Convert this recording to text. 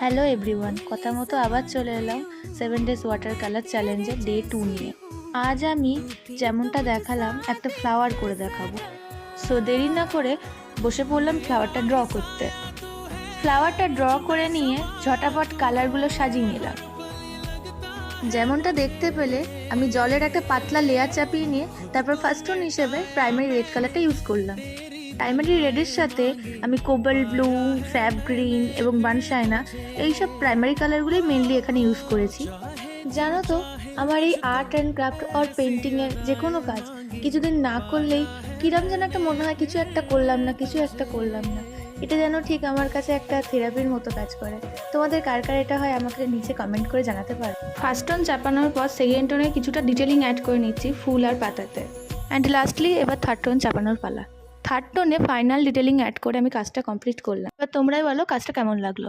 Hello everyone, কথা মতো আবার চলে এলাম 7 ডেজ ওয়াটার কালার চ্যালেঞ্জের ডে 2 নিয়ে। আজ আমি যেমনটা দেখালাম একটা ফ্লাওয়ার করে দেখাবো। সো দেরি না করে বসে পড়লাম ফ্লাওয়ারটা ড্র করতে। ফ্লাওয়ারটা ড্র করে নিয়ে ঝটাপট কালারগুলো সাজিয়ে নিলাম। যেমনটা দেখতে পেলে আমি জলের একটা পাতলা লেয়ার চাপিয়ে নিয়ে তারপর ফার্স্ট টোন হিসেবে প্রাইমারি রেড কালারটা ইউজ করলাম। প্রাইমারি রেডের সাথে আমি কোবাল্ট ব্লু, স্যাপ গ্রিন এবং বানশাইনা এইসব প্রাইমারি কালারগুলোই মেনলি এখানে ইউজ করেছি। জানো তো, আমার এই আর্ট অ্যান্ড ক্রাফট অর পেন্টিংয়ের যে কোনো কাজ কিছুদিন না করলেই কিরম যেন একটা মনে হয় কিছু একটা করলাম না। এটা যেন ঠিক আমার কাছে একটা থেরাপির মতো কাজ করে। তোমাদের কার কার এটা হয় আমাকে নিচে কমেন্ট করে জানাতে পারো। ফার্স্ট টোন চাপানোর পর সেকেন্ড টোনে কিছুটা ডিটেলিং অ্যাড করে নিচ্ছি ফুল আর পাতাতে। অ্যান্ড লাস্টলি এবার থার্ড টোন চাপানোর পালা। থার্ড টোনে ফাইনাল ডিটেলিং অ্যাড করে আমি কাজটা কমপ্লিট করলাম। এবার তোমরাই বলো কাজটা কেমন লাগলো।